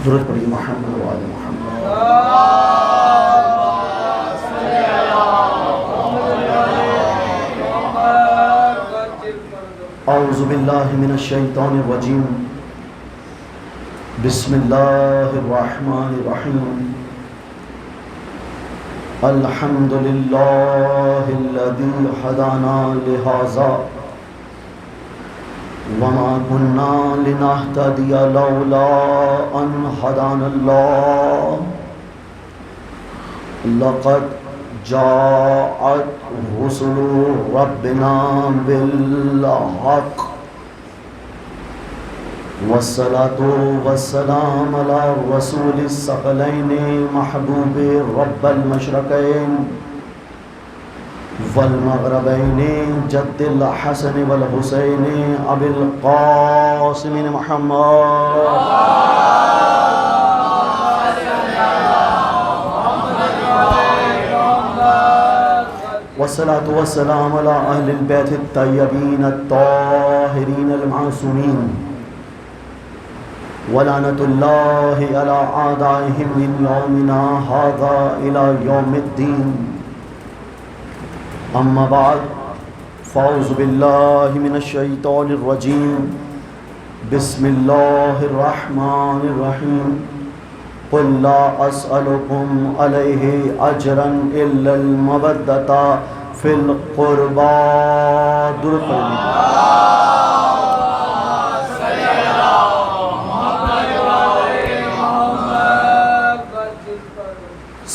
درود پڑھیے محمد و آل محمد۔ اعوذ باللہ من الشیطان الرجیم، بسم اللہ الرحمن الرحیم۔ الحمد للہ الذی ہدانا لہذا وما كنا لنهتدي لولا أن هدانا الله لقد جاءت رسل ربنا بالحق والصلاة والسلام على الرسول الثقلين محبوب رب المشرقين والمغربين جد الحسن والحسين ابي القاسم محمد والصلاة والسلام على أهل البيت الطيبين الطاهرين المعصومين ولعنة الله على أعدائهم من يومنا هذا إلى يوم الدين. اما بعد فاعوذ باللہ من الشیطان الرجیم، بسم اللہ الرحمن الرحیم۔ قل لا اسألکم علیہ اجرا الا المودۃ فی القربى۔ درود پڑھیے۔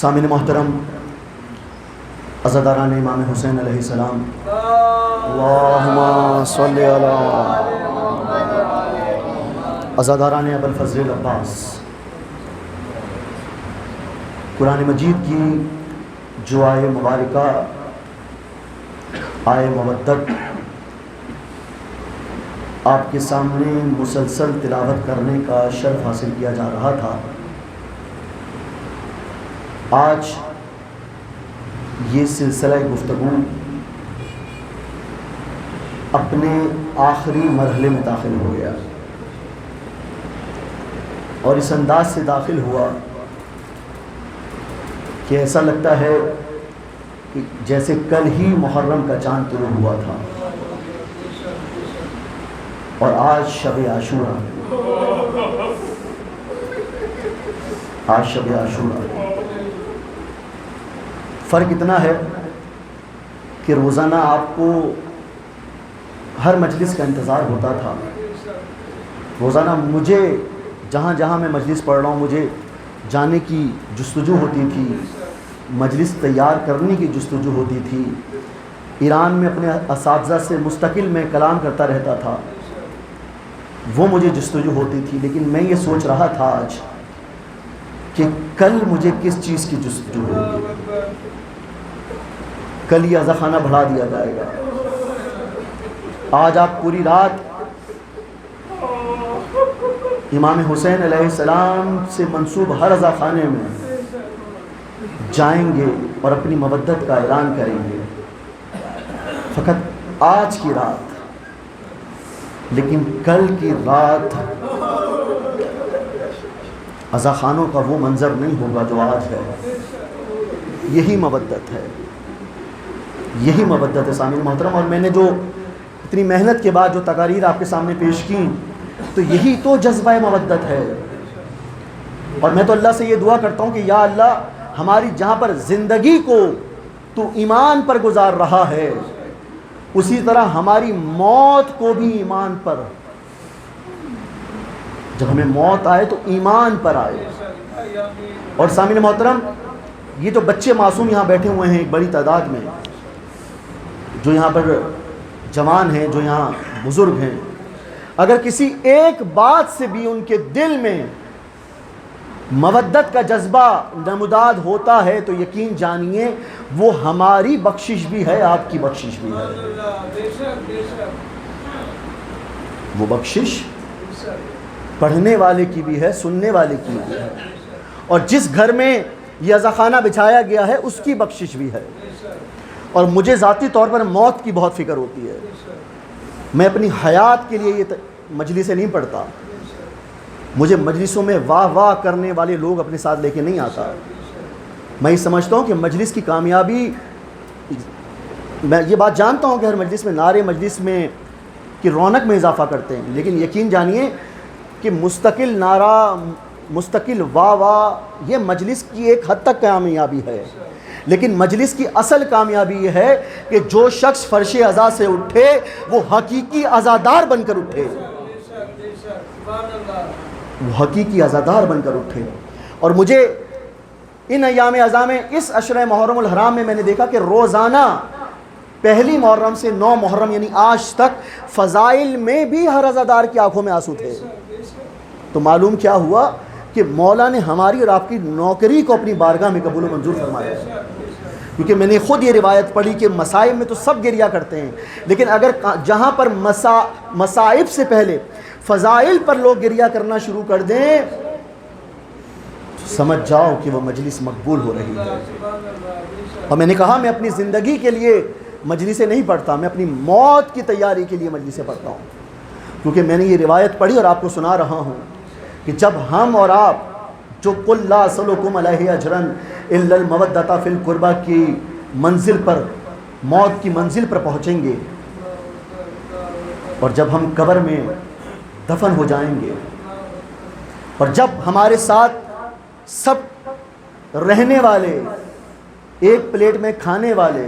سامعین محترم، عزاداران امام حسین علیہ السلام، اللہم صلی علی عزاداران ابوالفضل العباس، قرآن مجید کی جو آیے مبارکہ آیے مودت آپ کے سامنے مسلسل تلاوت کرنے کا شرف حاصل کیا جا رہا تھا، آج یہ سلسلہ گفتگو اپنے آخری مرحلے میں داخل ہو گیا اور اس انداز سے داخل ہوا کہ ایسا لگتا ہے کہ جیسے کل ہی محرم کا چاند طلوع ہوا تھا اور آج شب عاشورہ، آج شب عاشورہ۔ فرق اتنا ہے کہ روزانہ آپ کو ہر مجلس کا انتظار ہوتا تھا، روزانہ مجھے جہاں جہاں میں مجلس پڑھ رہا ہوں مجھے جانے کی جستجو ہوتی تھی، مجلس تیار کرنے کی جستجو ہوتی تھی، ایران میں اپنے اساتذہ سے مستقل میں کلام کرتا رہتا تھا، وہ مجھے جستجو ہوتی تھی، لیکن میں یہ سوچ رہا تھا آج کہ کل مجھے کس چیز کی جستجو ہوگی، کل یہ عزاخانہ بڑھا دیا جائے گا۔ آج آپ پوری رات امام حسین علیہ السلام سے منسوب ہر عزاخانے میں جائیں گے اور اپنی مودت کا اعلان کریں گے، فقط آج کی رات، لیکن کل کی رات عزاخانوں کا وہ منظر نہیں ہوگا جو آج ہے۔ یہی مودت ہے، یہی مودت ہے سامعین محترم۔ اور میں نے جو اتنی محنت کے بعد جو تقاریر آپ کے سامنے پیش کی تو یہی تو جذبہ مودت ہے، اور میں تو اللہ سے یہ دعا کرتا ہوں کہ یا اللہ ہماری جہاں پر زندگی کو تو ایمان پر گزار رہا ہے اسی طرح ہماری موت کو بھی ایمان پر، جب ہمیں موت آئے تو ایمان پر آئے۔ اور سامعین محترم، یہ جو بچے معصوم یہاں بیٹھے ہوئے ہیں ایک بڑی تعداد میں، جو یہاں پر جوان ہیں، جو یہاں بزرگ ہیں، اگر کسی ایک بات سے بھی ان کے دل میں مودت کا جذبہ نمودار ہوتا ہے تو یقین جانیے وہ ہماری بخشش بھی ہے، آپ کی بخشش بھی ہے۔ وہ بخشش پڑھنے والے کی بھی ہے، سننے والے کی بھی ہے، اور جس گھر میں یہ عزاخانہ بچھایا گیا ہے اس کی بخشش بھی ہے۔ اور مجھے ذاتی طور پر موت کی بہت فکر ہوتی ہے، میں اپنی حیات کے لیے یہ مجلسیں نہیں پڑھتا، مجھے مجلسوں میں واہ واہ کرنے والے لوگ اپنے ساتھ لے کے نہیں آتا. میں یہ سمجھتا ہوں کہ مجلس کی کامیابی، میں یہ بات جانتا ہوں کہ ہر مجلس میں نعرے مجلس میں کی رونق میں اضافہ کرتے ہیں، لیکن یقین جانیے کہ مستقل نعرہ، مستقل واہ واہ، یہ مجلس کی ایک حد تک کامیابی ہے. لیکن مجلس کی اصل کامیابی یہ ہے کہ جو شخص فرش عزا سے اٹھے وہ حقیقی عزادار بن کر اٹھے، وہ حقیقی عزادار بن کر اٹھے. اور مجھے ان ایام عزا میں، اس عشرہ محرم الحرام میں نے دیکھا کہ روزانہ پہلی محرم سے 9 محرم یعنی آج تک فضائل میں بھی ہر عزادار کی آنکھوں میں آنسو تھے. تو معلوم کیا ہوا کہ مولا نے ہماری اور آپ کی نوکری کو اپنی بارگاہ میں قبول و منظور فرمایا ہے. کیونکہ میں نے خود یہ روایت پڑھی کہ مصائب میں تو سب گریا کرتے ہیں، لیکن اگر جہاں پر مصائب سے پہلے فضائل پر لوگ گریا کرنا شروع کر دیں تو سمجھ جاؤ کہ وہ مجلس مقبول ہو رہی ہے. اور میں نے کہا میں اپنی زندگی کے لیے مجلسیں نہیں پڑھتا، میں اپنی موت کی تیاری کے لیے مجلسیں پڑھتا ہوں. کیونکہ میں نے یہ روایت پڑھی اور آپ کو سنا رہا ہوں کہ جب ہم اور آپ جو قل لا اسألکم علیہ اجرا الا المودۃ فی القربہ کی منزل پر، موت کی منزل پر پہنچیں گے، اور جب ہم قبر میں دفن ہو جائیں گے، اور جب ہمارے ساتھ سب رہنے والے، ایک پلیٹ میں کھانے والے،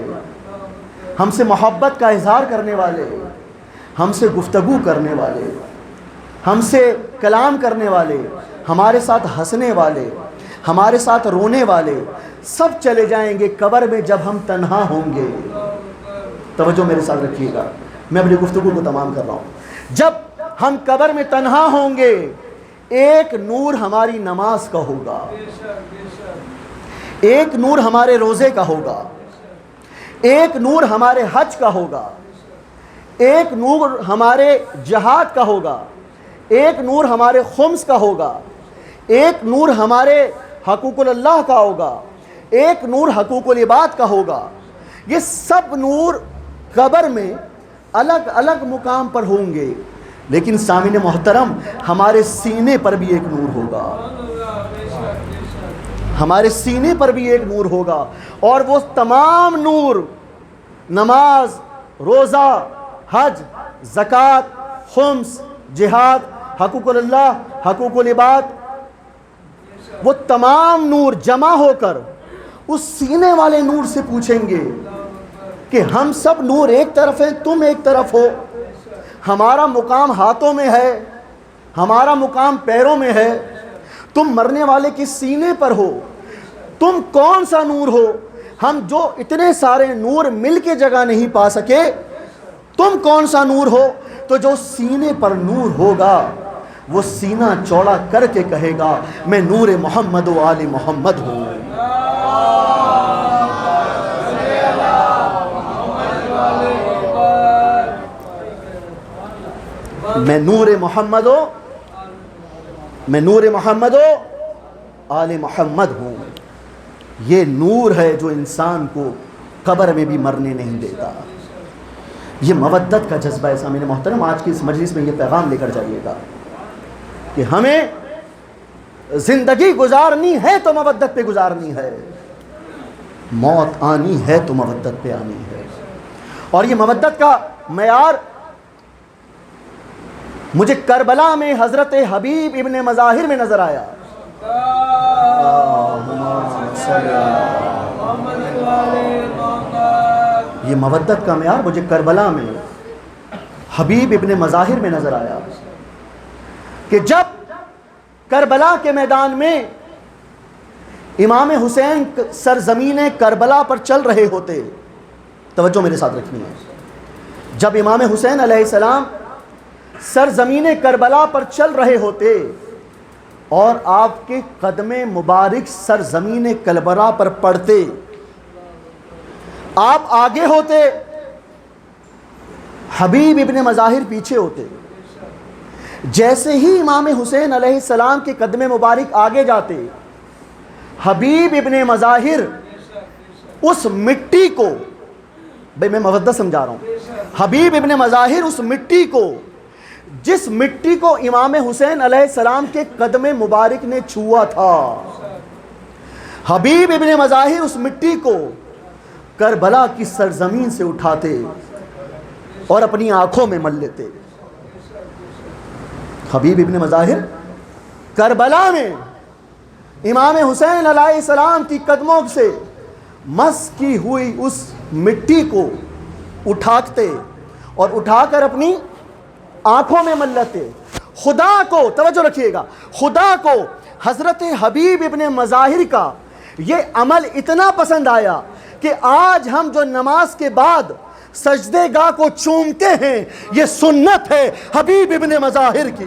ہم سے محبت کا اظہار کرنے والے، ہم سے گفتگو کرنے والے، ہم سے کلام کرنے والے، ہمارے ساتھ ہنسنے والے، ہمارے ساتھ رونے والے سب چلے جائیں گے قبر میں، جب ہم تنہا ہوں گے. توجہ میرے ساتھ رکھیے گا، میں اپنی گفتگو کو تمام کر رہا ہوں. جب ہم قبر میں تنہا ہوں گے، ایک نور ہماری نماز کا ہوگا، ایک نور ہمارے روزے کا ہوگا، ایک نور ہمارے حج کا ہوگا، ایک نور ہمارے جہاد کا ہوگا، ایک نور ہمارے خمس کا ہوگا، ایک نور ہمارے حقوق اللہ کا ہوگا، ایک نور حقوق العباد کا ہوگا. یہ سب نور قبر میں الگ الگ مقام پر ہوں گے، لیکن سامعین محترم ہمارے سینے پر بھی ایک نور ہوگا، ہمارے سینے پر بھی ایک نور ہوگا. اور وہ تمام نور، نماز، روزہ، حج، زکوٰۃ، خمس، جہاد، حقوق اللہ، حقوق العباد، وہ تمام نور جمع ہو کر اس سینے والے نور سے پوچھیں گے کہ ہم سب نور ایک طرف ہیں، تم ایک طرف ہو، ہمارا مقام ہاتھوں میں ہے، ہمارا مقام پیروں میں ہے، تم مرنے والے کے سینے پر ہو، تم کون سا نور ہو؟ ہم جو اتنے سارے نور مل کے جگہ نہیں پا سکے، تم کون سا نور ہو؟ تو جو سینے پر نور ہوگا وہ سینہ چوڑا کر کے کہے گا میں نور محمد و آل محمد ہوں، میں نور محمد و آل محمد ہوں. یہ نور ہے جو انسان کو قبر میں بھی مرنے نہیں دیتا. یہ مودت کا جذبہ ہے. سامعین محترم، آج کی اس مجلس میں یہ پیغام لے کر جائیے گا کہ ہمیں زندگی گزارنی ہے تو مودت پہ گزارنی ہے، موت آنی ہے تو مودت پہ آنی ہے. اور یہ مودت کا معیار مجھے کربلا میں حضرت حبیب ابن مظاہر میں نظر آیا. یہ مودت کا معیار مجھے کربلا میں حبیب ابن مظاہر میں نظر آیا کہ جب کربلا کے میدان میں امام حسین سرزمین کربلا پر چل رہے ہوتے، توجہ میرے ساتھ رکھنی ہے، جب امام حسین علیہ السلام سرزمین کربلا پر چل رہے ہوتے اور آپ کے قدم مبارک سرزمین کربلا پر پڑتے، آپ آگے ہوتے، حبیب ابن مظاہر پیچھے ہوتے. جیسے ہی امام حسین علیہ السلام کے قدم مبارک آگے جاتے، حبیب ابن مظاہر اس مٹی کو، بھئی میں مودت سمجھا رہا ہوں، حبیب ابن مظاہر اس مٹی کو جس مٹی کو امام حسین علیہ السلام کے قدم مبارک نے چھوا تھا، حبیب ابن مظاہر اس مٹی کو کربلا کی سرزمین سے اٹھاتے اور اپنی آنکھوں میں مل لیتے۔ حبیب ابن مظاہر کربلا میں امام حسین علیہ السلام کی قدموں سے مس کی ہوئی اس مٹی کو اٹھاتے اور اٹھا کر اپنی آنکھوں میں مل لیتے۔ خدا کو، توجہ رکھیے گا، خدا کو حضرت حبیب ابن مظاہر کا یہ عمل اتنا پسند آیا کہ آج ہم جو نماز کے بعد سجدے گاہ کو چومتے ہیں، یہ سنت ہے حبیب ابن مظاہر کی۔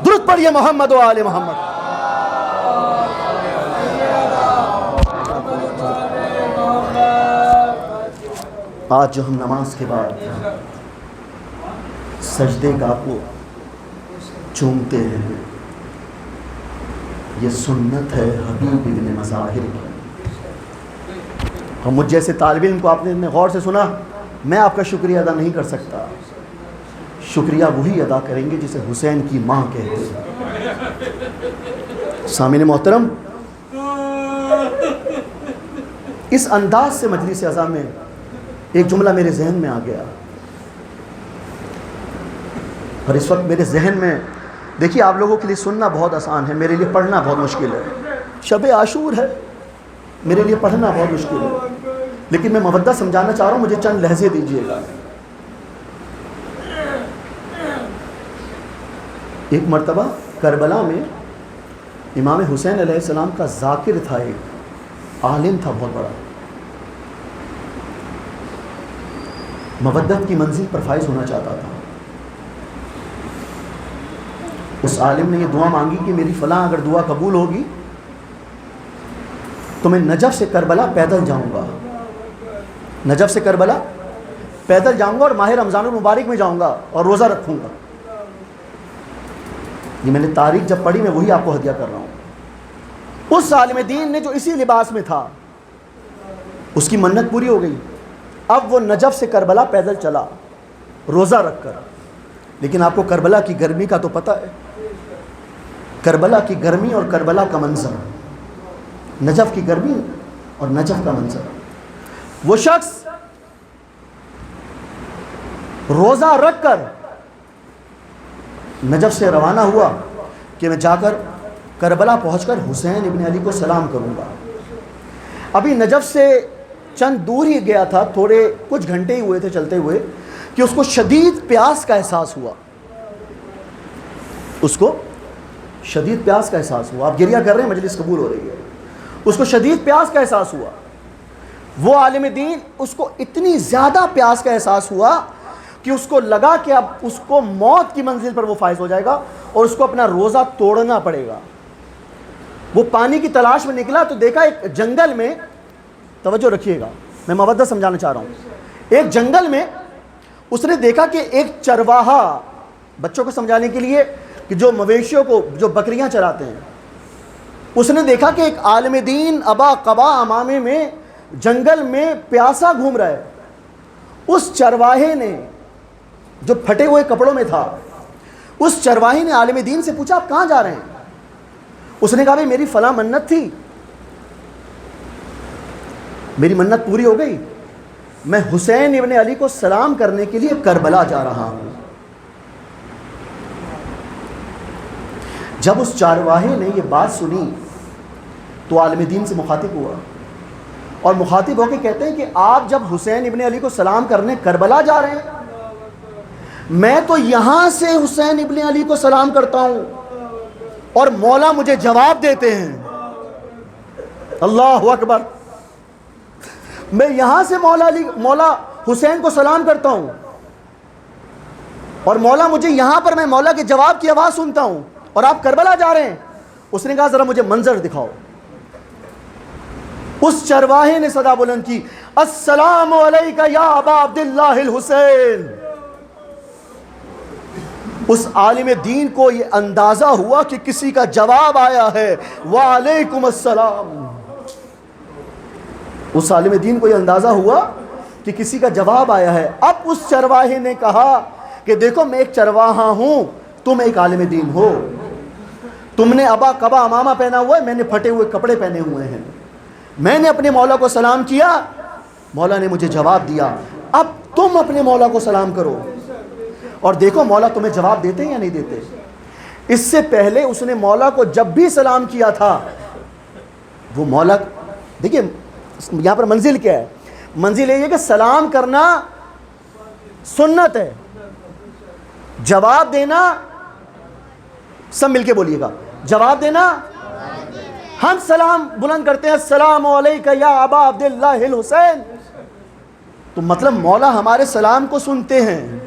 درود پڑھیے محمد و آل محمد۔ آج جو ہم نماز کے بعد سجدے گاہ کو چومتے ہیں، یہ سنت ہے حبیب ابن مظاہر کی۔ اور مجھ جیسے طالب علم کو آپ نے غور سے سنا، میں آپ کا شکریہ ادا نہیں کر سکتا، شکریہ وہی ادا کریں گے جسے حسین کی ماں کہتے ہیں۔ سامعین محترم، اس انداز سے مجلس اعزا میں ایک جملہ میرے ذہن میں آ گیا، اور اس وقت میرے ذہن میں، دیکھیے آپ لوگوں کے لیے سننا بہت آسان ہے، میرے لیے پڑھنا بہت مشکل ہے۔ شب عاشور ہے، میرے لیے پڑھنا بہت مشکل ہے، لیکن میں مودہ سمجھانا چاہ رہا ہوں، مجھے چند لہجے دیجیے گا۔ ایک مرتبہ کربلا میں امام حسین علیہ السلام کا ذاکر تھا، ایک عالم تھا بہت بڑا، مودت کی منزل پر فائز ہونا چاہتا تھا۔ اس عالم نے یہ دعا مانگی کہ میری فلاں اگر دعا قبول ہوگی تو میں نجف سے کربلا پیدل جاؤں گا، نجف سے کربلا پیدل جاؤں گا اور ماہ رمضان المبارک میں جاؤں گا اور روزہ رکھوں گا۔ یہ میں نے تاریخ جب پڑھی، میں وہی آپ کو ہدیہ کر رہا ہوں۔ اس عالم دین نے جو اسی لباس میں تھا، اس کی منت پوری ہو گئی، اب وہ نجف سے کربلا پیدل چلا روزہ رکھ کر۔ لیکن آپ کو کربلا کی گرمی کا تو پتہ ہے، کربلا کی گرمی اور کربلا کا منظر، نجف کی گرمی اور نجف کا منظر۔ وہ شخص روزہ رکھ کر نجف سے روانہ ہوا کہ میں جا کر کربلا پہنچ کر حسین ابن علی کو سلام کروں گا۔ ابھی نجف سے چند دور ہی گیا تھا، تھوڑے کچھ گھنٹے ہی ہوئے تھے چلتے ہوئے، کہ اس کو شدید پیاس کا احساس ہوا، اس کو شدید پیاس کا احساس ہوا۔ آپ گریہ کر رہے ہیں، مجلس قبول ہو رہی ہے۔ اس کو شدید پیاس کا احساس ہوا۔ وہ عالم دین، اس کو اتنی زیادہ پیاس کا احساس ہوا کہ اس کو لگا کہ اب اس کو موت کی منزل پر وہ فائز ہو جائے گا اور اس کو اپنا روزہ توڑنا پڑے گا۔ وہ پانی کی تلاش میں نکلا تو دیکھا ایک جنگل میں، توجہ رکھیے گا، میں مودہ سمجھانا چاہ رہا ہوں، ایک جنگل میں اس نے دیکھا کہ ایک چرواہا، بچوں کو سمجھانے کے لیے کہ جو مویشیوں کو، جو بکریاں چراتے ہیں، اس نے دیکھا کہ ایک عالم دین ابا قبا امامے میں جنگل میں پیاسا گھوم رہا ہے۔ اس چرواہے نے، جو پھٹے ہوئے کپڑوں میں تھا، اس چرواہے نے عالم دین سے پوچھا آپ کہاں جا رہے ہیں؟ اس نے کہا بھائی میری فلاں منت تھی، میری منت پوری ہو گئی، میں حسین ابن علی کو سلام کرنے کے لیے کربلا جا رہا ہوں۔ جب اس چرواہے نے یہ بات سنی تو عالم دین سے مخاطب ہوا، اور مخاطب ہو کے کہتے ہیں کہ آپ جب حسین ابن علی کو سلام کرنے کربلا جا رہے ہیں، میں تو یہاں سے حسین ابن علی کو سلام کرتا ہوں اور مولا مجھے جواب دیتے ہیں۔ اللہ اکبر، میں یہاں سے مولا حسین کو سلام کرتا ہوں اور مولا مجھے یہاں پر، میں مولا کے جواب کی آواز سنتا ہوں، اور آپ کربلا جا رہے ہیں۔ اس نے کہا ذرا مجھے منظر دکھاؤ۔ اس چرواہے نے صدا بلند کی، السلام علیکہ یا ابا عبداللہ الحسین۔ اس عالم دین کو یہ اندازہ ہوا کہ کسی کا جواب آیا ہے، وعلیکم السلام۔ اس عالم دین کو یہ اندازہ ہوا کہ کسی کا جواب آیا ہے۔ اب اس چرواہے نے کہا کہ دیکھو میں ایک چرواہا ہوں، تم ایک عالم دین ہو، تم نے ابا قبا امامہ پہنا ہوا ہے، میں نے پھٹے ہوئے کپڑے پہنے ہوئے ہیں۔ میں نے اپنے مولا کو سلام کیا، مولا نے مجھے جواب دیا، اب تم اپنے مولا کو سلام کرو، اور دیکھو مولا تمہیں جواب دیتے ہیں یا نہیں دیتے۔ اس سے پہلے اس نے مولا کو جب بھی سلام کیا تھا، وہ مولا، دیکھیے یہاں پر منزل کیا ہے، منزل یہ ہے کہ سلام کرنا سنت ہے، جواب دینا، سب مل کے بولیے گا، جواب دینا، ہم سلام بلند کرتے ہیں السلام علیکہ یا ابا عبداللہ الحسین، تو مطلب مولا ہمارے سلام کو سنتے ہیں،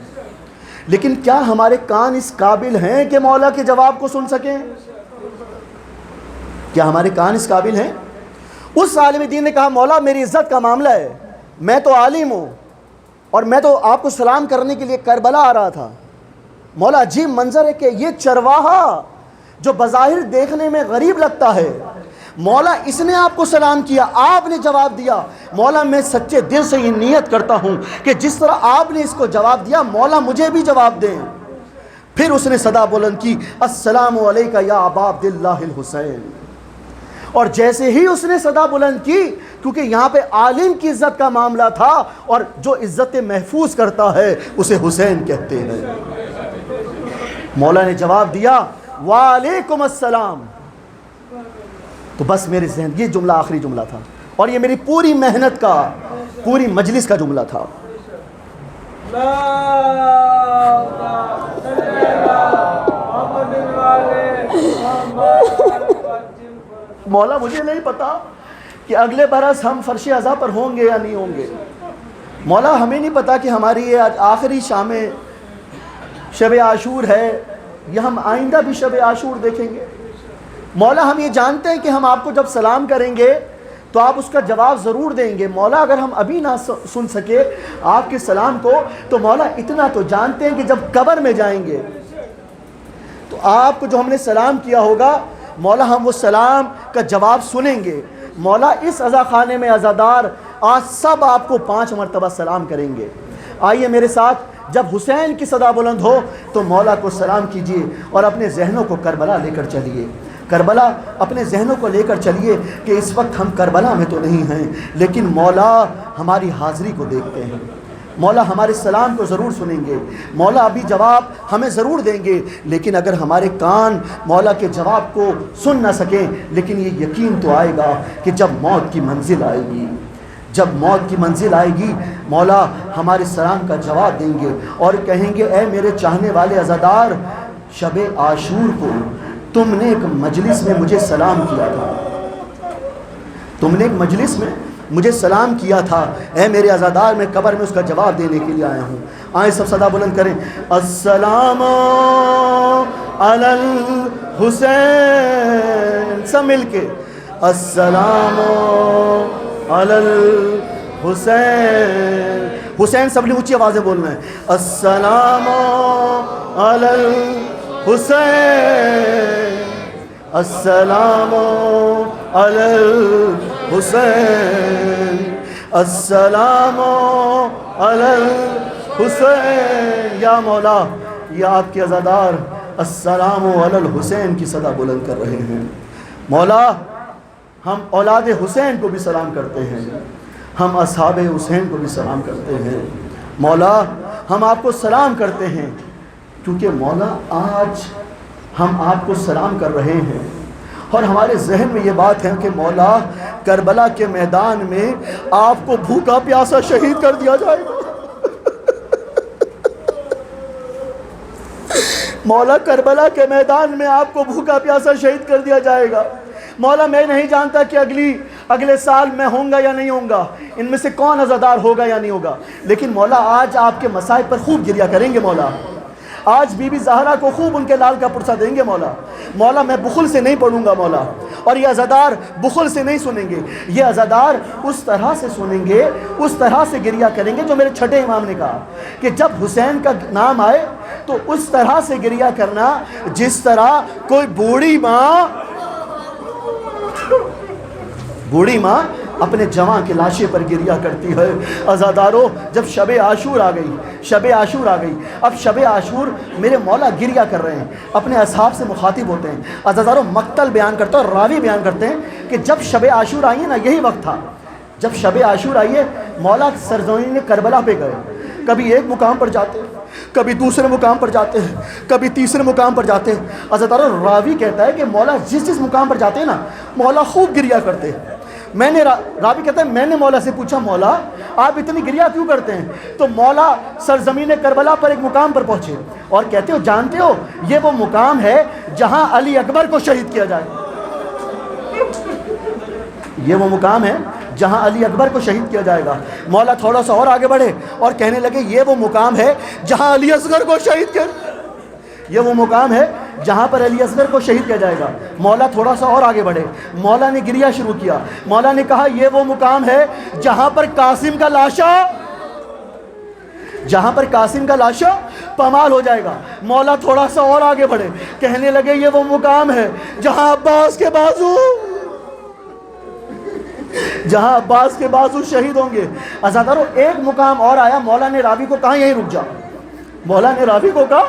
لیکن کیا ہمارے کان اس قابل ہیں کہ مولا کے جواب کو سن سکیں؟ کیا ہمارے کان اس قابل ہیں؟ اس عالم دین نے کہا مولا میری عزت کا معاملہ ہے، میں تو عالم ہوں اور میں تو آپ کو سلام کرنے کے لیے کربلا آ رہا تھا۔ مولا عجیب منظر ہے کہ یہ چرواہا جو بظاہر دیکھنے میں غریب لگتا ہے، مولا اس نے آپ کو سلام کیا، آپ نے جواب دیا، مولا میں سچے دل سے یہ نیت کرتا ہوں کہ جس طرح آپ نے اس کو جواب دیا مولا مجھے بھی جواب دیں۔ پھر اس نے صدا بلند کی السلام علیکہ یا ابا عبداللہ الحسین، اور جیسے ہی اس نے صدا بلند کی، کیونکہ یہاں پہ عالم کی عزت کا معاملہ تھا، اور جو عزت محفوظ کرتا ہے اسے حسین کہتے ہیں، مولا نے جواب دیا وعلیکم السلام، تو بس میرے ذہن یہ جملہ آخری جملہ تھا، اور یہ میری پوری محنت کا، پوری مجلس کا جملہ تھا۔ مولا مجھے نہیں پتا کہ اگلے برس ہم فرش عزا پر ہوں گے یا نہیں ہوں گے، مولا ہمیں نہیں پتا کہ ہماری یہ آج آخری شام شب عاشور ہے یا ہم آئندہ بھی شب عاشور دیکھیں گے، مولا ہم یہ جانتے ہیں کہ ہم آپ کو جب سلام کریں گے تو آپ اس کا جواب ضرور دیں گے، مولا اگر ہم ابھی نہ سن سکے آپ کے سلام کو تو مولا اتنا تو جانتے ہیں کہ جب قبر میں جائیں گے تو آپ کو جو ہم نے سلام کیا ہوگا مولا ہم وہ سلام کا جواب سنیں گے، مولا اس عزا خانے میں عزادار آج سب آپ کو 5 مرتبہ سلام کریں گے۔ آئیے میرے ساتھ جب حسین کی صدا بلند ہو تو مولا کو سلام کیجئے اور اپنے ذہنوں کو کربلا لے کر چلیے، کربلا اپنے ذہنوں کو لے کر چلیے کہ اس وقت ہم کربلا میں تو نہیں ہیں لیکن مولا ہماری حاضری کو دیکھتے ہیں، مولا ہمارے سلام کو ضرور سنیں گے، مولا ابھی جواب ہمیں ضرور دیں گے، لیکن اگر ہمارے کان مولا کے جواب کو سن نہ سکیں، لیکن یہ یقین تو آئے گا کہ جب موت کی منزل آئے گی، جب موت کی منزل آئے گی مولا ہمارے سلام کا جواب دیں گے اور کہیں گے اے میرے چاہنے والے عزادار، شب عاشور کو تم نے ایک مجلس میں مجھے سلام کیا تھا، تم نے ایک مجلس میں مجھے سلام کیا تھا، اے میرے عزادار میں قبر میں اس کا جواب دینے کے لیے آیا ہوں۔ آئیں سب صدا بلند کریں السلام علی الحسین، سب مل کے السلام علی الحسین، حسین سب نے اونچی آوازیں بولنا ہے، السلام علی الحسین، السلام علی الحسین، السلام علی الحسین، یا مولا یہ آپ کے عزادار السلام علی الحسین کی صدا بلند کر رہے ہیں، مولا ہم اولاد حسین کو بھی سلام کرتے ہیں، ہم اصحاب حسین کو بھی سلام کرتے ہیں، مولا ہم آپ کو سلام کرتے ہیں کیونکہ مولا آج ہم آپ کو سلام کر رہے ہیں اور ہمارے ذہن میں یہ بات ہے کہ مولا کربلا کے میدان میں آپ کو بھوکا پیاسا شہید کر دیا جائے گا، مولا کربلا کے میدان میں آپ کو بھوکا پیاسا شہید کر دیا جائے گا، مولا میں نہیں جانتا کہ اگلے سال میں ہوں گا یا نہیں ہوں گا، ان میں سے کون عزادار ہوگا یا نہیں ہوگا، لیکن مولا آج آپ کے مصائب پر خوب گریہ کریں گے، مولا آج بی بی زہرا کو خوب ان کے لال کا پرسہ دیں گے، مولا میں بخل سے نہیں پڑھوں گا مولا، اور یہ عزادار بخل سے نہیں سنیں گے، یہ عزادار اس طرح سے سنیں گے، اس طرح سے گریہ کریں گے جو میرے چھٹے امام نے کہا کہ جب حسین کا نام آئے تو اس طرح سے گریہ کرنا جس طرح کوئی بوڑھی ماں اپنے جواں کی لاشیں پر گریہ کرتی ہے۔ عزادارو جب شب عاشور آ گئی، شب عاشور آ گئی، اب شب عاشور میرے مولا گریہ کر رہے ہیں، اپنے اصحاب سے مخاطب ہوتے ہیں۔ عزادارو مقتل بیان کرتا ہے اور راوی بیان کرتے ہیں کہ جب شب عاشور آئی ہے نا، یہی وقت تھا جب شب عاشور آئی ہے، مولا سرزمین کربلا پہ گئے، کبھی ایک مقام پر جاتے، کبھی دوسرے مقام پر جاتے ہیں، کبھی تیسرے مقام پر جاتے ہیں۔ عزادارو راوی کہتا ہے کہ مولا جس مقام پر جاتے ہیں نا، مولا خوب گریہ کرتے ہیں۔ راوی کہتا ہے میں نے مولا سے پوچھا، مولا آپ اتنی گریہ کیوں کرتے ہیں؟ تو مولا سرزمین کربلا پر ایک مقام پر پہنچے اور کہتے ہو جانتے ہو یہ وہ مقام ہے جہاں علی اکبر کو شہید کیا جائے، یہ وہ مقام ہے جہاں علی اکبر کو شہید کیا جائے گا۔ مولا تھوڑا سا اور آگے بڑھے اور کہنے لگے یہ وہ مقام ہے جہاں علی اصغر کو شہید کیا، یہ وہ مقام ہے جہاں پر علی اصغر کو شہید کیا جائے گا۔ مولا تھوڑا سا اور آگے بڑھے، مولا نے گریہ شروع کیا، مولا نے کہا یہ وہ مقام ہے جہاں پر قاسم کا لاشا پامال ہو جائے گا۔ مولا تھوڑا سا اور آگے بڑھے، کہنے لگے یہ وہ مقام ہے جہاں عباس کے بازو شہید ہوں گے۔ عزادارو ایک مقام اور آیا، مولا نے راوی کو کہا یہیں رک جا، مولا نے راوی کو کہا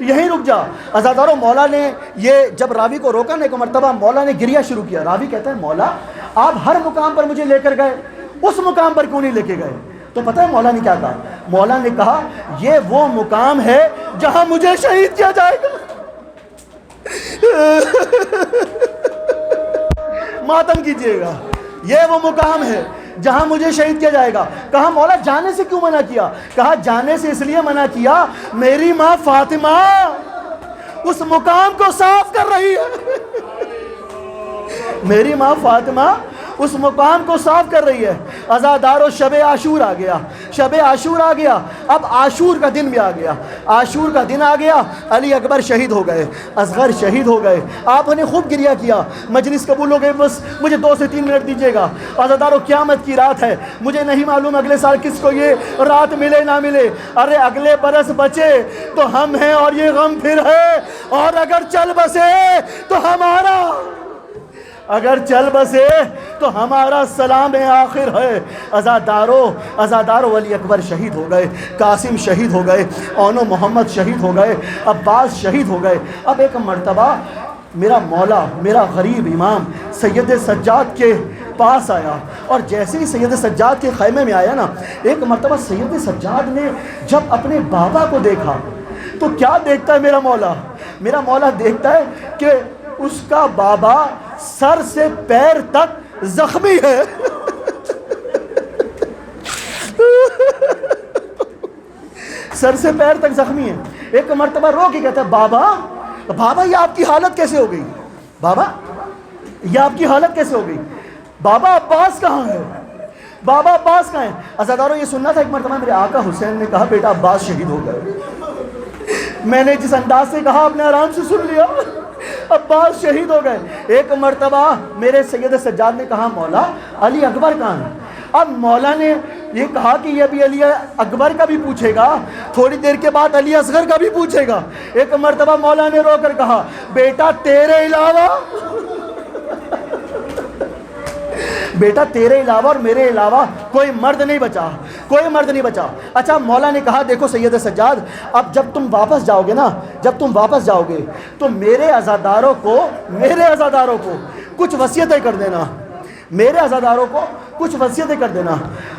یہیں رک جا۔ عزادارو مولا نے یہ جب راوی کو روکا نا، ایک مرتبہ مولا نے گریہ شروع کیا۔ راوی کہتا ہے مولا آپ ہر مقام پر مجھے لے کر گئے، اس مقام پر کیوں نہیں لے کے گئے؟ تو پتہ ہے مولا نے کیا کہا؟ مولا نے کہا یہ وہ مقام ہے جہاں مجھے شہید کیا جائے گا۔ ماتم کیجئے گا، یہ وہ مقام ہے جہاں مجھے شہید کیا جائے گا۔ کہا مولا جانے سے کیوں منع کیا؟ کہا جانے سے اس لیے منع کیا، میری ماں فاطمہ اس مقام کو صاف کر رہی ہے، میری ماں فاطمہ اس مقام کو صاف کر رہی ہے۔ عزادارو شب عاشور آ گیا، شب عاشور آ گیا، اب عاشور کا دن بھی آ گیا، عاشور کا دن آ گیا، علی اکبر شہید ہو گئے، اصغر شہید ہو گئے۔ آپ نے خوب گریہ کیا، مجلس قبول ہو گئی، بس مجھے 2 سے 3 منٹ دیجیے گا۔ عزادارو قیامت کی رات ہے، مجھے نہیں معلوم اگلے سال کس کو یہ رات ملے نہ ملے، ارے اگلے برس بچے تو ہم ہیں اور یہ غم پھر ہے، اور اگر چل بسے تو ہمارا سلام آخر ہے۔ عزادارو علی اکبر شہید ہو گئے، قاسم شہید ہو گئے، اونو محمد شہید ہو گئے، عباس شہید ہو گئے۔ اب ایک مرتبہ میرا مولا، میرا غریب امام سید سجاد کے پاس آیا، اور جیسے ہی سید سجاد کے خیمے میں آیا نا، ایک مرتبہ سید سجاد نے جب اپنے بابا کو دیکھا تو کیا دیکھتا ہے میرا مولا دیکھتا ہے کہ اس کا بابا سر سے پیر تک زخمی ہے۔ سر سے پیر تک زخمی ہے۔ ایک مرتبہ رو کے کہتا ہے بابا یہ آپ کی حالت کیسے ہو گئی؟ بابا یہ آپ کی حالت کیسے ہو گئی؟ بابا عباس کہاں ہے؟ بابا عباس کہاں ہے؟ عزادارو یہ سننا تھا، ایک مرتبہ میرے آقا حسین نے کہا بیٹا عباس شہید ہو گئے۔ میں نے جس انداز سے کہا آپ نے آرام سے سن لیا، عباس شہید ہو گئے۔ ایک مرتبہ میرے سید سجاد نے کہا مولا علی اکبر کہاں ہے؟ اب مولا نے یہ کہا کہ یہ بھی علی اکبر کا بھی پوچھے گا، تھوڑی دیر کے بعد علی اصغر کا بھی پوچھے گا۔ ایک مرتبہ مولا نے رو کر کہا بیٹا تیرے علاوہ اور میرے علاوہ کوئی مرد نہیں بچا۔ اچھا مولا نے کہا دیکھو سید سجاد، اب جب تم واپس جاؤ گے تو میرے عزاداروں کو کچھ وصیتیں کر دینا،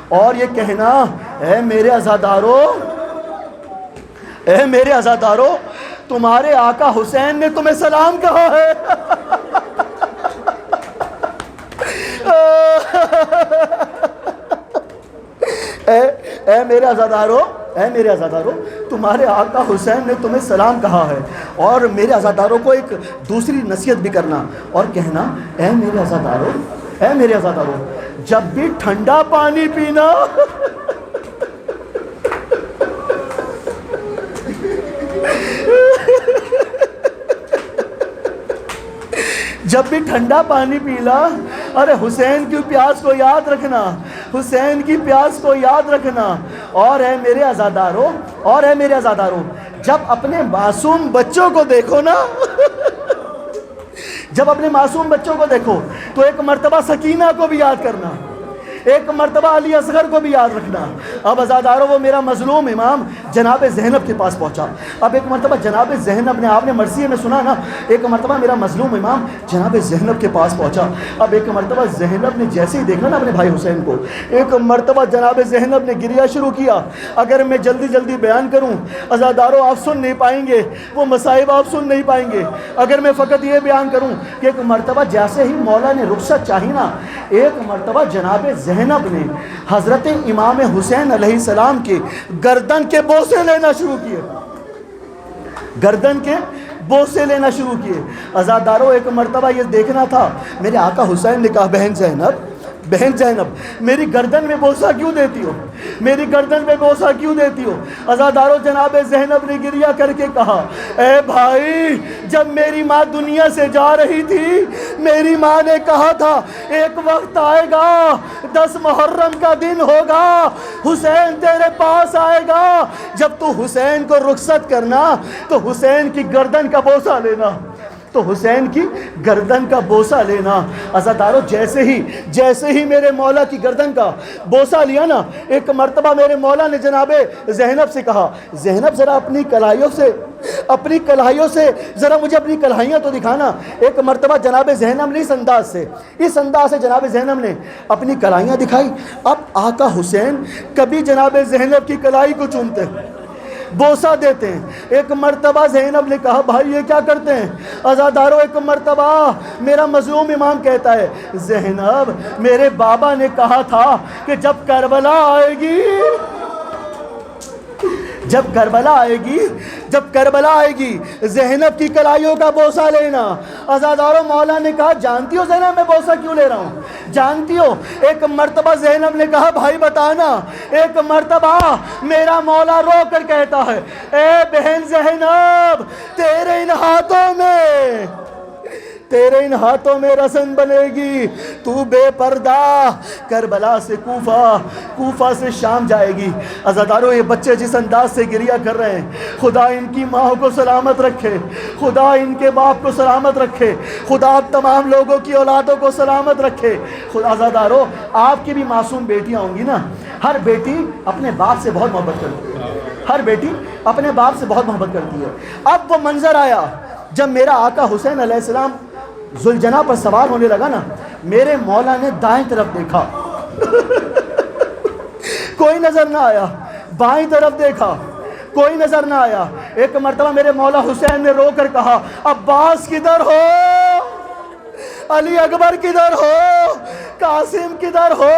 اور یہ کہنا اے میرے عزاداروں تمہارے آقا حسین نے تمہیں سلام کہا ہے۔ اے میرے عزاداروں تمہارے آقا حسین نے تمہیں سلام کہا ہے، اور میرے عزاداروں کو ایک دوسری نصیحت بھی کرنا اور کہنا اے میرے عزاداروں جب بھی ٹھنڈا پانی پینا جب بھی ٹھنڈا پانی پیلا، ارے حسین کی پیاس کو یاد رکھنا، اور اے میرے عزاداروں جب اپنے معصوم بچوں کو دیکھو نا تو ایک مرتبہ سکینہ کو بھی یاد کرنا، ایک مرتبہ علی اصغر کو بھی یاد رکھنا۔ اب عزادارو وہ میرا مظلوم امام جناب زینب کے پاس پہنچا۔ اب ایک مرتبہ جناب زینب نے، آپ نے مرثیے میں سنا نا، ایک مرتبہ میرا مظلوم امام جناب زینب کے پاس پہنچا۔ اب ایک مرتبہ زینب نے جیسے ہی دیکھا نا اپنے بھائی حسین کو، ایک مرتبہ جناب زینب نے گریہ شروع کیا۔ اگر میں جلدی جلدی بیان کروں عزادارو آپ سن نہیں پائیں گے، وہ مصائب آپ سن نہیں پائیں گے۔ اگر میں فقط یہ بیان کروں کہ ایک مرتبہ جیسے ہی مولا نے رخصت چاہی نا، ایک مرتبہ جناب زینب نے حضرت امام حسین علیہ السلام کے گردن کے بوسے لینا شروع کیے، گردن کے بوسے لینا شروع کیے۔ عزادارو ایک مرتبہ یہ دیکھنا تھا، میرے آقا حسین نے کہا بہن زینب میری گردن میں بوسہ کیوں دیتی ہو، میری گردن میں بوسہ کیوں دیتی ہو؟ عزادارو جناب زینب نے گریہ کر کے کہا اے بھائی، جب میری ماں دنیا سے جا رہی تھی میری ماں نے کہا تھا ایک وقت آئے گا 10 محرم کا دن ہوگا، حسین تیرے پاس آئے گا، جب تو حسین کو رخصت کرنا تو حسین کی گردن کا بوسہ لینا، تو حسین کی گردن کا بوسہ لینا۔ عزادارو جیسے ہی میرے مولا کی گردن کا بوسہ لیا نا، ایک مرتبہ میرے مولا نے جناب زینب سے کہا زینب ذرا اپنی کلاہیوں سے ذرا مجھے اپنی کلاہیاں تو دکھانا۔ ایک مرتبہ جناب زینب نے اس انداز سے جناب زینب نے اپنی کلاہیاں دکھائی۔ اب آقا حسین کبھی جناب زینب کی کلاہی کو چومتے ہیں، بوسہ دیتے ہیں۔ ایک مرتبہ زینب نے کہا بھائی یہ کیا کرتے ہیں؟ عزادارو ایک مرتبہ میرا مظلوم امام کہتا ہے زینب میرے بابا نے کہا تھا کہ جب کربلا آئے گی زینب کی کلائیوں کا بوسہ لینا۔ عزادارو مولا نے کہا جانتی ہو زینب میں بوسہ کیوں لے رہا ہوں؟ جانتی ہو؟ ایک مرتبہ زینب نے کہا بھائی بتانا۔ ایک مرتبہ میرا مولا رو کر کہتا ہے اے بہن زینب تیرے ان ہاتھوں میں رسن بنے گی، تو بے پردہ کربلا سے کوفہ سے شام جائے گی۔ عزادارو یہ بچے جس انداز سے گریہ کر رہے ہیں، خدا ان کی ماں کو سلامت رکھے، خدا ان کے باپ کو سلامت رکھے، خدا تمام لوگوں کی اولادوں کو سلامت رکھے۔ عزادارو آپ کی بھی معصوم بیٹیاں ہوں گی نا، ہر بیٹی اپنے باپ سے بہت محبت کرتی ہے، ہر بیٹی اپنے باپ سے بہت محبت کرتی ہے۔ اب وہ منظر آیا جب میرا آقا حسین علیہ السلام ذوالجناح پر سوار ہونے لگا نا، میرے مولا نے دائیں طرف دیکھا کوئی نظر نہ آیا، بائیں طرف دیکھا کوئی نظر نہ آیا۔ ایک مرتبہ میرے مولا حسین نے رو کر کہا عباس کدھر ہو، علی اکبر کدھر ہو، قاسم کدھر ہو؟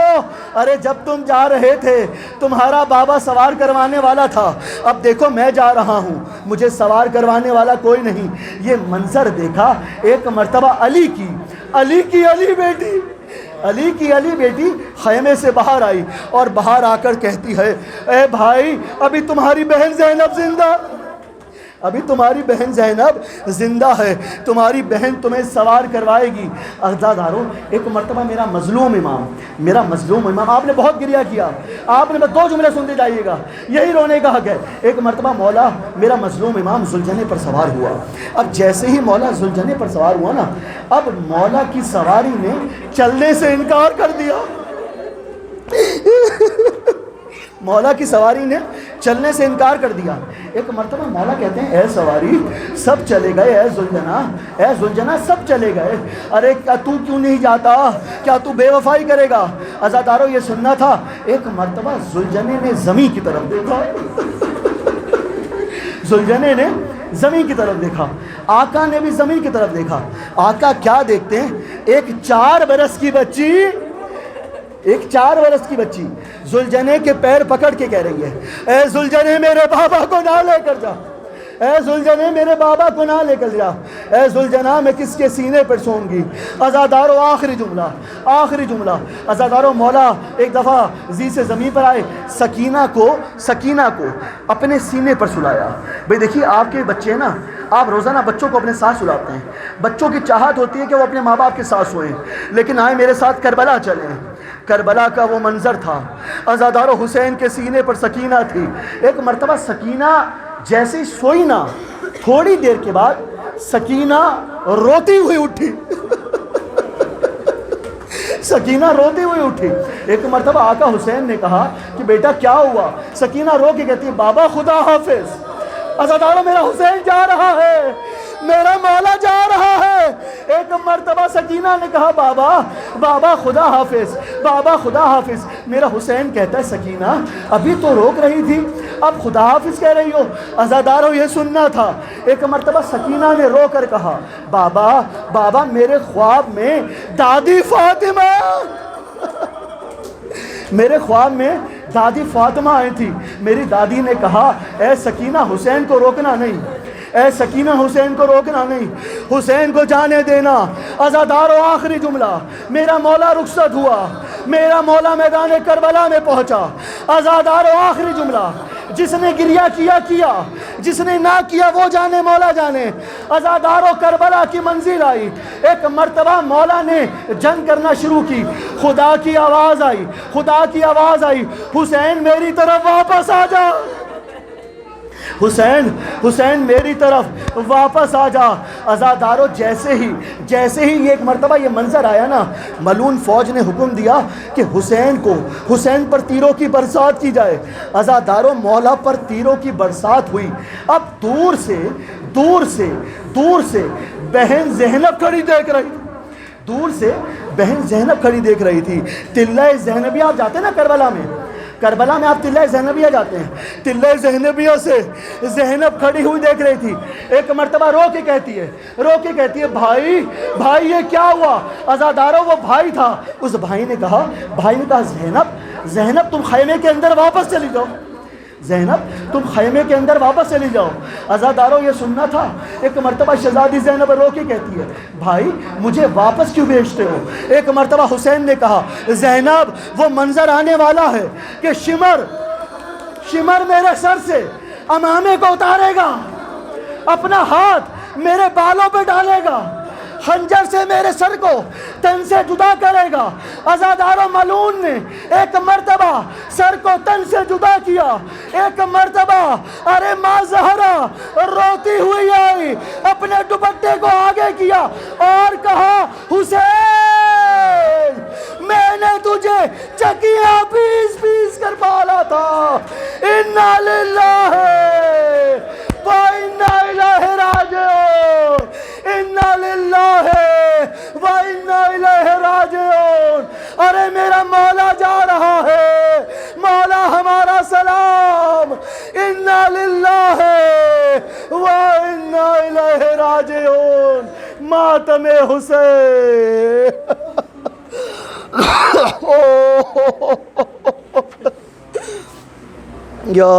ارے جب تم جا رہے تھے تمہارا بابا سوار کروانے والا تھا، اب دیکھو میں جا رہا ہوں، مجھے سوار کروانے والا کوئی نہیں۔ یہ منظر دیکھا۔ ایک مرتبہ علی کی بیٹی خیمے سے باہر آئی اور باہر آ کر کہتی ہے اے بھائی ابھی تمہاری بہن زینب زندہ ہے، تمہاری بہن تمہیں سوار کروائے گی۔ عزادارو ایک مرتبہ میرا مظلوم امام آپ نے بہت گریہ کیا، آپ نے بس 2 جملے سنتے جائیے گا، یہی رونے کا حق ہے۔ ایک مرتبہ مولا میرا مظلوم امام ذوالجناح پر سوار ہوا۔ اب جیسے ہی مولا ذوالجناح پر سوار ہوا نا، اب مولا کی سواری نے چلنے سے انکار کر دیا، مولا کی سواری نے چلنے سے انکار کر دیا۔ ایک مرتبہ مولا کہتے ہیں اے سواری سب چلے گئے، اے ذوالجناح سب چلے گئے، ارے کیا تو کیوں نہیں جاتا، کیا تو بے وفائی کرے گا؟ عزادارو یہ سننا تھا۔ ایک مرتبہ ذوالجناح نے زمین کی طرف دیکھا ذوالجناح نے زمین کی طرف دیکھا، آقا نے بھی زمین کی طرف دیکھا۔ آقا کیا دیکھتے ہیں؟ ایک 4 برس کی بچی ذوالجناح کے پیر پکڑ کے کہہ رہی ہے اے ذوالجناح میرے بابا کو نہ لے کر جا، اے ذوالجناح میرے بابا کو نہ لے کر جا، اے ذوالجناح میں کس کے سینے پر سوں گی۔ عزادارو آخری جملہ عزادارو مولا ایک دفعہ زی سے زمین پر آئے، سکینہ کو اپنے سینے پر سلایا۔ بھئی دیکھیے آپ کے بچے نا، آپ روزانہ بچوں کو اپنے ساتھ سلاتے ہیں، بچوں کی چاہت ہوتی ہے کہ وہ اپنے ماں باپ کے ساتھ سوئیں، لیکن آئے میرے ساتھ کربلا چلیں۔ کربلا کا وہ منظر تھا، عزادارو حسین کے سینے پر سکینہ تھی۔ ایک مرتبہ سکینہ جیسے ہی سوئی نا، تھوڑی دیر کے بعد سکینہ روتی ہوئی اٹھی سکینہ روتی ہوئی اٹھی. ایک مرتبہ آقا حسین نے کہا کہ بیٹا کیا ہوا؟ سکینہ رو کے کہتی ہے بابا خدا حافظ. عزادارو میرا حسین جا رہا ہے، میرا مولا جا رہا ہے. ایک مرتبہ سکینہ نے کہا بابا خدا حافظ، بابا خدا حافظ. میرا حسین کہتا ہے سکینہ ابھی تو روک رہی تھی، اب خدا حافظ کہہ رہی ہو؟ عزادارو یہ سننا تھا. ایک مرتبہ سکینہ نے رو کر کہا بابا میرے خواب میں دادی فاطمہ میرے خواب میں دادی فاطمہ آئی تھی. میری دادی نے کہا اے سکینہ حسین کو روکنا نہیں، اے سکینہ حسین کو روکنا نہیں، حسین کو جانے دینا. عزادارو آخری جملہ، میرا مولا رخصت ہوا، میرا مولا میدان کربلا میں پہنچا. عزادارو آخری جملہ، جس نے گریہ کیا، جس نے نہ کیا وہ جانے مولا جانے. عزادارو کربلا کی منزل آئی. ایک مرتبہ مولا نے جنگ کرنا شروع کی. خدا کی آواز آئی، حسین میری طرف واپس آ جا، حسین میری طرف واپس آ جا. عزادارو جیسے ہی یہ ایک مرتبہ یہ منظر آیا نا، ملعون فوج نے حکم دیا کہ حسین پر تیروں کی برسات کی جائے. عزادارو مولا پر تیروں کی برسات ہوئی. اب دور سے بہن زینب کھڑی دیکھ رہی تھی. تلہ زینبیہ آپ جاتے ہیں نا کربلا میں آپ تلہ زینبیہ جاتے ہیں، تلہ زینبیہ سے زینب کھڑی ہوئی دیکھ رہی تھی. ایک مرتبہ رو کے کہتی ہے بھائی یہ کیا ہوا؟ عزادارو وہ بھائی تھا، اس بھائی نے کہا زینب تم خیمے کے اندر واپس چلی جاؤ. عزادارو یہ سننا تھا. ایک مرتبہ شہزادی زینب رو کے کہتی ہے بھائی مجھے واپس کیوں بھیجتے ہو؟ ایک مرتبہ حسین نے کہا زینب وہ منظر آنے والا ہے کہ شمر میرے سر سے امامے کو اتارے گا، اپنا ہاتھ میرے بالوں پہ ڈالے گا، خنجر سے میرے سر کو تن سے جدا کرے گا. عزادارو ملعون نے ایک مرتبہ سر کو تن سے جدا کیا. ایک مرتبہ ارے ماں زہرا روتی ہوئی آئی، اپنے دوپٹے کو آگے کیا اور کہا حسین میں نے تجھے چکیاں پیس کر پالا تھا. انا للہ و انا الیہ راجعون، انا للہ و انا الیہ راجعون. ارے میرا مولا جا رہا ہے، مولا ہمارا سلام. انا للہ و انا الیہ راجعون. ماتم حسین. یا